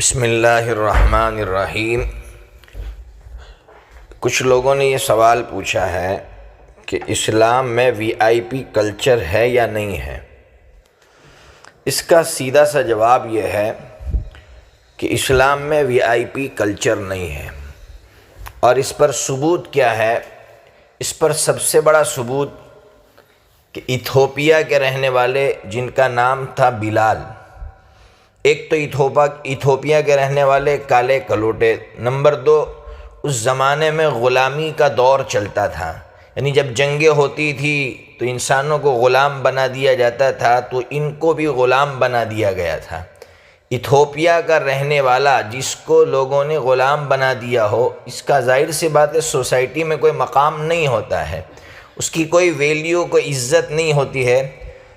بسم اللہ الرحمن الرحیم۔ کچھ لوگوں نے یہ سوال پوچھا ہے کہ اسلام میں وی آئی پی کلچر ہے یا نہیں ہے۔ اس کا سیدھا سا جواب یہ ہے کہ اسلام میں وی آئی پی کلچر نہیں ہے، اور اس پر ثبوت کیا ہے؟ اس پر سب سے بڑا ثبوت کہ ایتھوپیا کے رہنے والے جن کا نام تھا بلال، ایک تو ایتھوپیا کے رہنے والے کالے کلوٹے، نمبر دو اس زمانے میں غلامی کا دور چلتا تھا، یعنی جب جنگیں ہوتی تھی تو انسانوں کو غلام بنا دیا جاتا تھا، تو ان کو بھی غلام بنا دیا گیا تھا۔ ایتھوپیا کا رہنے والا جس کو لوگوں نے غلام بنا دیا ہو، اس کا ظاہر سی بات ہے سوسائٹی میں کوئی مقام نہیں ہوتا ہے، اس کی کوئی ویلیو، کوئی عزت نہیں ہوتی ہے۔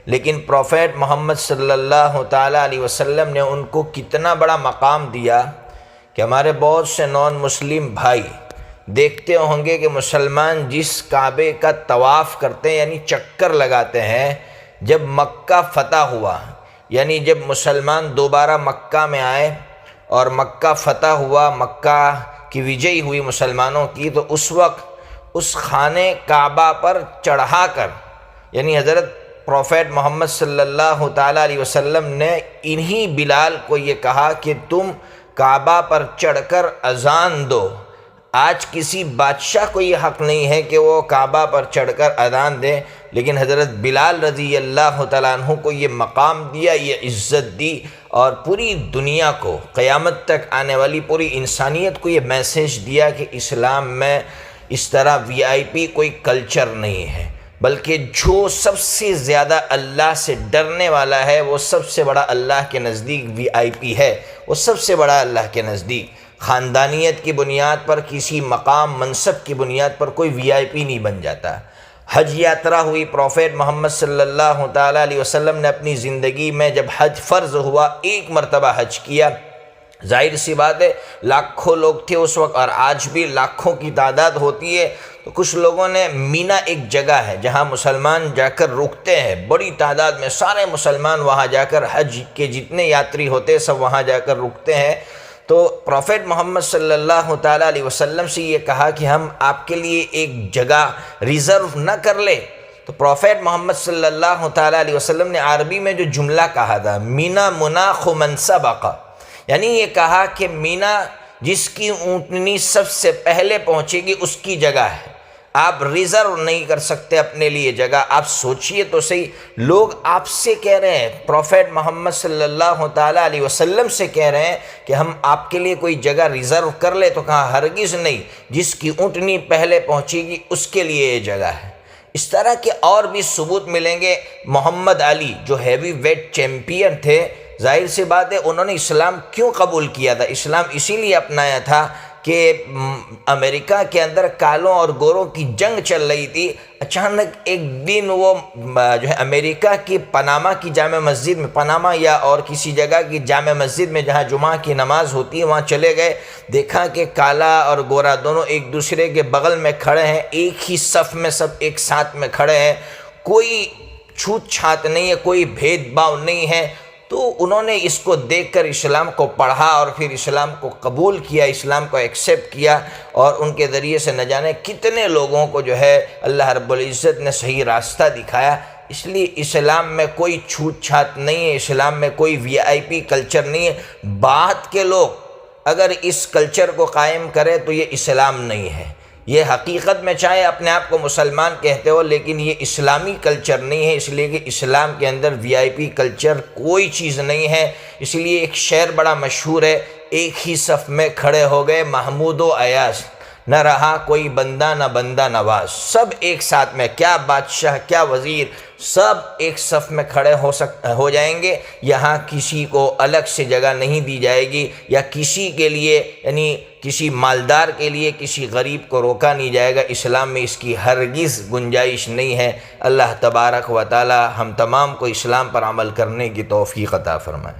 لیکن پروفیٹ محمد صلی اللہ تعالیٰ علیہ وسلم نے ان کو کتنا بڑا مقام دیا کہ ہمارے بہت سے نان مسلم بھائی دیکھتے ہوں گے کہ مسلمان جس کعبے کا طواف کرتے ہیں، یعنی چکر لگاتے ہیں، جب مکہ فتح ہوا، یعنی جب مسلمان دوبارہ مکہ میں آئے اور مکہ فتح ہوا، مکہ کی وجئی ہوئی مسلمانوں کی، تو اس وقت اس خانہ کعبہ پر چڑھا کر، یعنی حضرت پروفیٹ محمد صلی اللہ تعالیٰ علیہ وسلم نے انہی بلال کو یہ کہا کہ تم کعبہ پر چڑھ کر اذان دو۔ آج کسی بادشاہ کو یہ حق نہیں ہے کہ وہ کعبہ پر چڑھ کر اذان دے، لیکن حضرت بلال رضی اللہ تعالیٰ عنہ کو یہ مقام دیا، یہ عزت دی، اور پوری دنیا کو، قیامت تک آنے والی پوری انسانیت کو یہ میسیج دیا کہ اسلام میں اس طرح وی آئی پی کوئی کلچر نہیں ہے، بلکہ جو سب سے زیادہ اللہ سے ڈرنے والا ہے وہ سب سے بڑا اللہ کے نزدیک وی آئی پی ہے، وہ سب سے بڑا اللہ کے نزدیک۔ خاندانیت کی بنیاد پر، کسی مقام منصب کی بنیاد پر کوئی وی آئی پی نہیں بن جاتا۔ حج یاترا ہوئی، پروفیٹ محمد صلی اللہ تعالیٰ علیہ وسلم نے اپنی زندگی میں جب حج فرض ہوا، ایک مرتبہ حج کیا۔ ظاہر سی بات ہے لاکھوں لوگ تھے اس وقت، اور آج بھی لاکھوں کی تعداد ہوتی ہے، تو کچھ لوگوں نے مینا ایک جگہ ہے جہاں مسلمان جا کر رکتے ہیں، بڑی تعداد میں سارے مسلمان وہاں جا کر، حج کے جتنے یاتری ہوتے ہیں سب وہاں جا کر رکتے ہیں۔ تو پروفیٹ محمد صلی اللہ تعالیٰ علیہ وسلم سے یہ کہا کہ ہم آپ کے لیے ایک جگہ ریزرو نہ کر لیں؟ تو پروفیٹ محمد صلی اللہ تعالیٰ علیہ وسلم نے عربی میں جو جملہ کہا تھا، مینا مناخ من سبق، یعنی یہ کہا کہ مینا جس کی اونٹنی سب سے پہلے پہنچے گی اس کی جگہ ہے، آپ ریزرو نہیں کر سکتے اپنے لیے جگہ۔ آپ سوچئے تو صحیح، لوگ آپ سے کہہ رہے ہیں، پروفیٹ محمد صلی اللہ تعالیٰ علیہ وسلم سے کہہ رہے ہیں کہ ہم آپ کے لیے کوئی جگہ ریزرو کر لیں، تو کہا ہرگز نہیں، جس کی اونٹنی پہلے پہنچے گی اس کے لیے یہ جگہ ہے۔ اس طرح کے اور بھی ثبوت ملیں گے۔ محمد علی جو ہیوی ویٹ چیمپئن تھے، ظاہر سی بات ہے انہوں نے اسلام کیوں قبول کیا تھا؟ اسلام اسی لیے اپنایا تھا کہ امریکہ کے اندر کالوں اور گوروں کی جنگ چل رہی تھی۔ اچانک ایک دن وہ جو ہے امریکہ کی پاناما کی جامع مسجد میں، پاناما یا اور کسی جگہ کی جامع مسجد میں جہاں جمعہ کی نماز ہوتی ہے وہاں چلے گئے، دیکھا کہ کالا اور گورا دونوں ایک دوسرے کے بغل میں کھڑے ہیں، ایک ہی صف میں سب ایک ساتھ میں کھڑے ہیں، کوئی چھوت چھات نہیں ہے، کوئی بھید بھاؤ نہیں ہے۔ تو انہوں نے اس کو دیکھ کر اسلام کو پڑھا اور پھر اسلام کو قبول کیا، اسلام کو ایکسیپٹ کیا، اور ان کے ذریعے سے نہ جانے کتنے لوگوں کو جو ہے اللہ رب العزت نے صحیح راستہ دکھایا۔ اس لیے اسلام میں کوئی چھوت چھات نہیں ہے، اسلام میں کوئی وی آئی پی کلچر نہیں ہے۔ بعد کے لوگ اگر اس کلچر کو قائم کرے تو یہ اسلام نہیں ہے، یہ حقیقت میں چاہے اپنے آپ کو مسلمان کہتے ہو، لیکن یہ اسلامی کلچر نہیں ہے، اس لیے کہ اسلام کے اندر وی آئی پی کلچر کوئی چیز نہیں ہے۔ اس لیے ایک شعر بڑا مشہور ہے، ایک ہی صف میں کھڑے ہو گئے محمود و ایاز، نہ رہا کوئی بندہ نہ بندہ نواز، سب ایک ساتھ میں، کیا بادشاہ کیا وزیر، سب ایک صف میں کھڑے ہو جائیں گے۔ یہاں کسی کو الگ سے جگہ نہیں دی جائے گی، یا کسی کے لیے، یعنی کسی مالدار کے لیے کسی غریب کو روکا نہیں جائے گا۔ اسلام میں اس کی ہرگز گنجائش نہیں ہے۔ اللہ تبارک و تعالی ہم تمام کو اسلام پر عمل کرنے کی توفیق عطا فرمائے۔